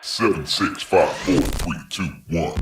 Seven, 6, 5, 4, 3, 2, 1.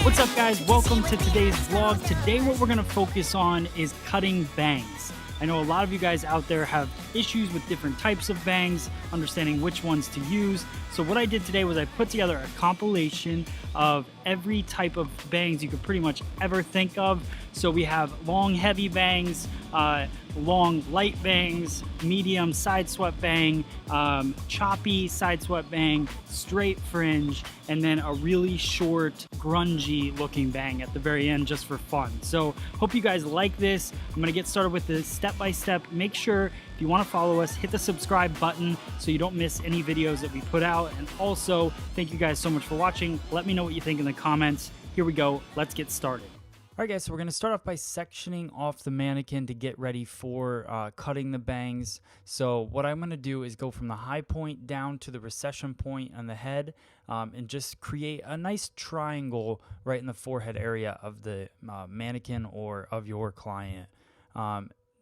What's up, guys? Welcome to today's vlog. Today what we're going to focus on is cutting bangs. I know a lot of you guys out there have issues with different types of bangs, understanding which ones to use. So what I did today was I put together a compilation of every type of bangs you could pretty much ever think of. So we have long heavy bangs, long light bangs, medium side swept bang, choppy side swept bang, straight fringe, and then a really short grungy looking bang at the very end just for fun. So hope you guys like this. I'm gonna get started with the step-by-step. Make sure if you want to follow us, hit the subscribe button so you don't miss any videos that we put out. And also, thank you guys so much for watching. Let me know what you think in the comments. Here we go. Let's get started. All right, guys, so we're going to start off by sectioning off the mannequin to get ready for cutting the bangs. So what I'm going to do is go from the high point down to the recession point on the head and just create a nice triangle right in the forehead area of the mannequin or of your client.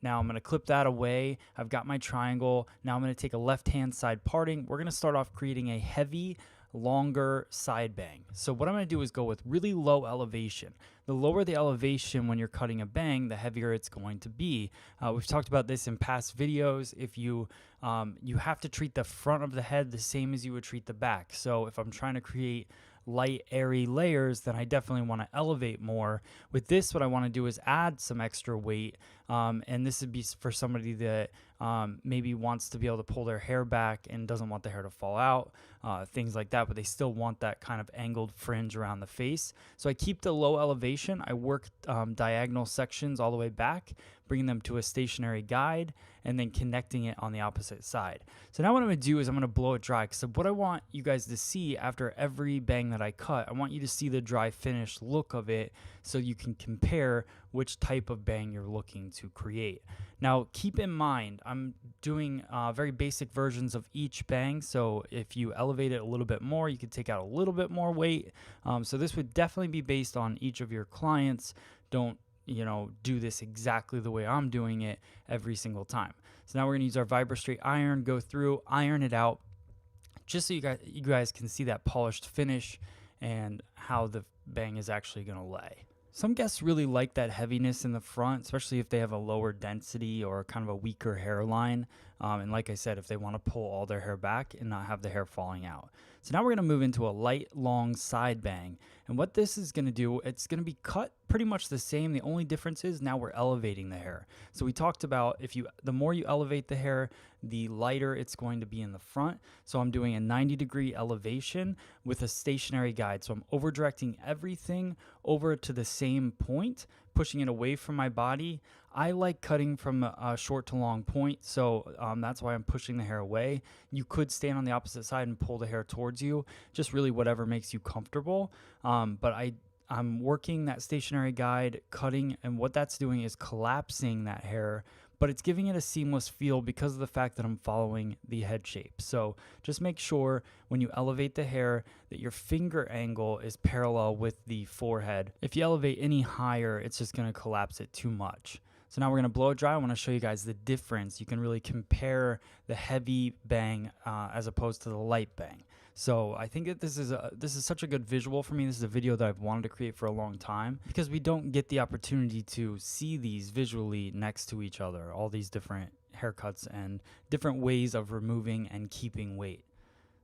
Now I'm going to clip that away. I've got my triangle. Now I'm going to take a left-hand side parting. We're going to start off creating a heavy, longer side bang. So what I'm going to do is go with really low elevation. The lower the elevation when you're cutting a bang, the heavier it's going to be. We've talked about this in past videos. If you have to treat the front of the head the same as you would treat the back. So if I'm trying to create light, airy layers, then I definitely want to elevate more. With this, what I want to do is add some extra weight, and this would be for somebody that maybe wants to be able to pull their hair back and doesn't want the hair to fall out, things like that, but they still want that kind of angled fringe around the face. So I keep the low elevation. I work diagonal sections all the way back, bringing them to a stationary guide, and then connecting it on the opposite side. So now what I'm going to do is I'm going to blow it dry. So what I want you guys to see after every bang that I cut, I want you to see the dry finished look of it so you can compare which type of bang you're looking to create. Now keep in mind, I'm doing very basic versions of each bang. So if you elevate it a little bit more, you could take out a little bit more weight. So this would definitely be based on each of your clients. Don't do this exactly the way I'm doing it every single time. So now we're going to use our VibraStraight iron, go through, iron it out, just so you guys can see that polished finish and how the bang is actually going to lay. Some guests really like that heaviness in the front, especially if they have a lower density or kind of a weaker hairline. And like I said, if they want to pull all their hair back and not have the hair falling out. So now we're going to move into a light, long side bang. And what this is going to do, it's going to be cut pretty much the same. The only difference is now we're elevating the hair. So we talked about the more you elevate the hair, the lighter it's going to be in the front. So I'm doing a 90-degree elevation with a stationary guide. So I'm over directing everything over to the same point, pushing it away from my body. I like cutting from a short to long point, so that's why I'm pushing the hair away. You could stand on the opposite side and pull the hair towards you, just really whatever makes you comfortable. But I'm working that stationary guide, cutting, and what that's doing is collapsing that hair, but it's giving it a seamless feel because of the fact that I'm following the head shape. So just make sure when you elevate the hair that your finger angle is parallel with the forehead. If you elevate any higher, it's just going to collapse it too much. So now we're going to blow it dry. I want to show you guys the difference. You can really compare the heavy bang as opposed to the light bang. So I think that this is such a good visual for me. This is a video that I've wanted to create for a long time because we don't get the opportunity to see these visually next to each other, all these different haircuts and different ways of removing and keeping weight.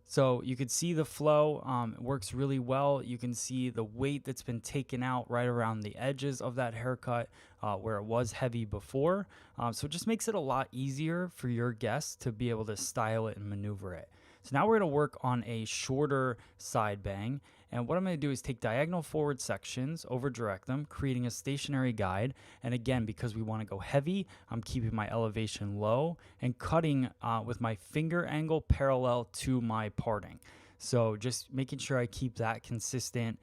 So you could see the flow, it works really well. You can see the weight that's been taken out right around the edges of that haircut where it was heavy before. So it just makes it a lot easier for your guests to be able to style it and maneuver it. So now we're going to work on a shorter side bang. And what I'm going to do is take diagonal forward sections, over direct them, creating a stationary guide. And again, because we want to go heavy, I'm keeping my elevation low and cutting with my finger angle parallel to my parting. So just making sure I keep that consistent.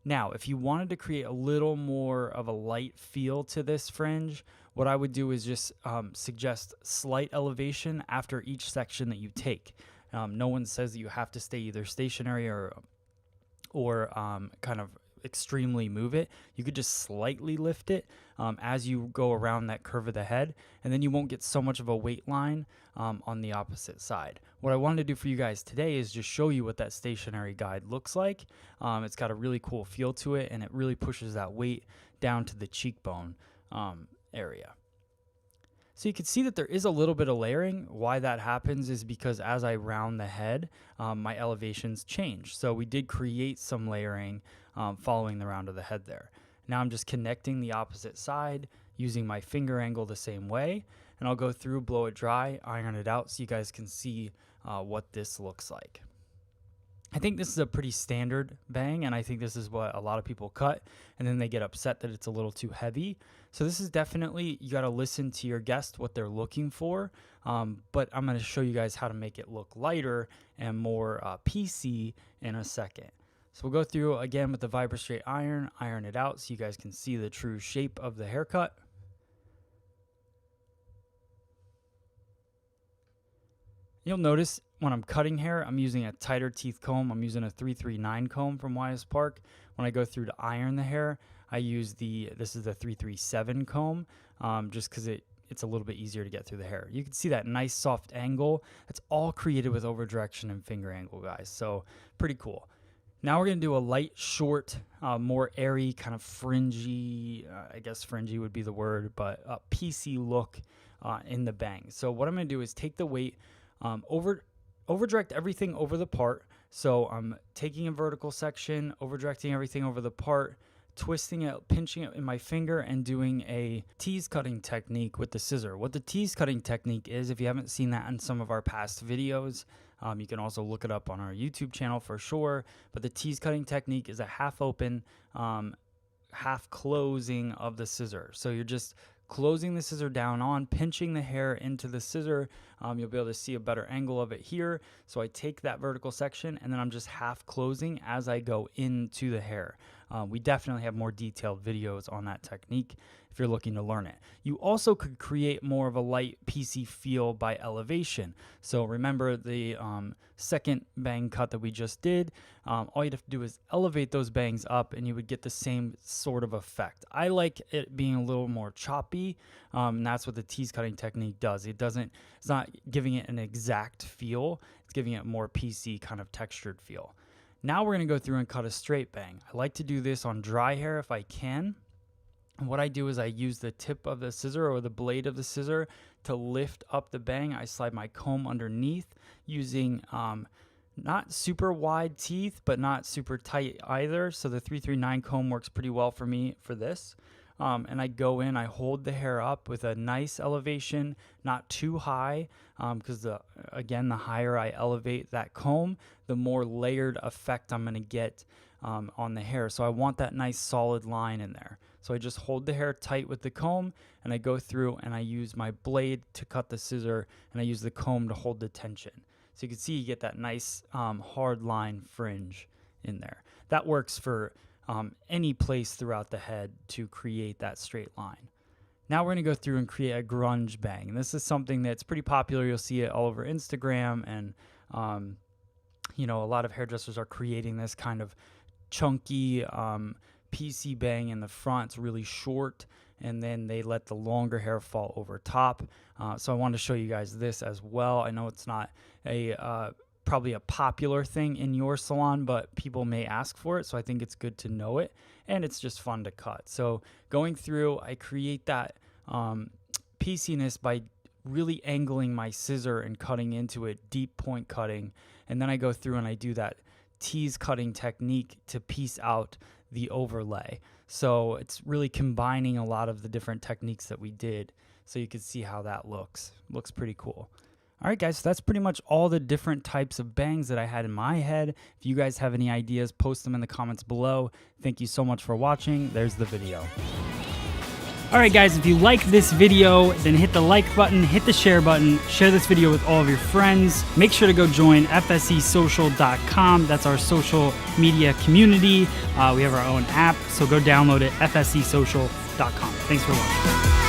Now, if you wanted to create a little more of a light feel to this fringe, what I would do is just suggest slight elevation after each section that you take. No one says that you have to stay either stationary or kind of extremely move it. You could just slightly lift it as you go around that curve of the head, and then you won't get so much of a weight line on the opposite side. What I wanted to do for you guys today is just show you what that stationary guide looks like. It's got a really cool feel to it, and it really pushes that weight down to the cheekbone area. So you can see that there is a little bit of layering. Why that happens is because as I round the head, my elevations change. So we did create some layering following the round of the head there. Now I'm just connecting the opposite side using my finger angle the same way. And I'll go through, blow it dry, iron it out so you guys can see what this looks like. I think this is a pretty standard bang, and I think this is what a lot of people cut, and then they get upset that it's a little too heavy. So this is definitely, you got to listen to your guest, what they're looking for, but I'm going to show you guys how to make it look lighter and more PC in a second. So we'll go through again with the VibraStraight iron it out so you guys can see the true shape of the haircut. You'll notice when I'm cutting hair, I'm using a tighter teeth comb. I'm using a 339 comb from Wyas Park. When I go through to iron the hair, I use this is the 337 comb, just because it's a little bit easier to get through the hair. You can see that nice soft angle. That's all created with over direction and finger angle, guys. So pretty cool. Now we're going to do a light, short, more airy, kind of fringy, I guess fringy would be the word, but a PC look in the bang. So what I'm going to do is take the weight, over direct everything over the part. So I'm taking a vertical section, over directing everything over the part, twisting it, pinching it in my finger, and doing a tease cutting technique with the scissor. What the tease cutting technique is, if you haven't seen that in some of our past videos, you can also look it up on our YouTube channel for sure. But the tease cutting technique is a half open, half closing of the scissor. So you're just closing the scissor down on, pinching the hair into the scissor. You'll be able to see a better angle of it here. So I take that vertical section and then I'm just half closing as I go into the hair. We definitely have more detailed videos on that technique if you're looking to learn it. You also could create more of a light PC feel by elevation. So remember the second bang cut that we just did, all you'd have to do is elevate those bangs up and you would get the same sort of effect. I like it being a little more choppy, and that's what the tease cutting technique does. It's not giving it an exact feel, it's giving it more PC kind of textured feel. Now we're going to go through and cut a straight bang. I like to do this on dry hair if I can. And what I do is I use the tip of the scissor or the blade of the scissor to lift up the bang. I slide my comb underneath using not super wide teeth, but not super tight either. So the 339 comb works pretty well for me for this. And I go in, I hold the hair up with a nice elevation, not too high, because again, the higher I elevate that comb, the more layered effect I'm going to get on the hair. So I want that nice solid line in there. So I just hold the hair tight with the comb, and I go through and I use my blade to cut the scissor, and I use the comb to hold the tension. So you can see you get that nice hard line fringe in there. That works for any place throughout the head to create that straight line. Now we're going to go through and create a grunge bang. And this is something that's pretty popular. You'll see it all over Instagram, and a lot of hairdressers are creating this kind of chunky PC bang in the front. It's really short, and then they let the longer hair fall over top. So I wanted to show you guys this as well. I know it's not probably a popular thing in your salon, but people may ask for it, so I think it's good to know it, and it's just fun to cut. So going through, I create that PCness by really angling my scissor and cutting into it, deep point cutting, and then I go through and I do that tease cutting technique to piece out the overlay. So it's really combining a lot of the different techniques that we did, so you can see how that looks pretty cool. All right, guys, so that's pretty much all the different types of bangs that I had in my head. If you guys have any ideas, post them in the comments below. Thank you so much for watching. There's the video. All right, guys, if you like this video, then hit the like button, hit the share button, share this video with all of your friends. Make sure to go join fscsocial.com. That's our social media community. We have our own app, so go download it, fscsocial.com. Thanks for watching.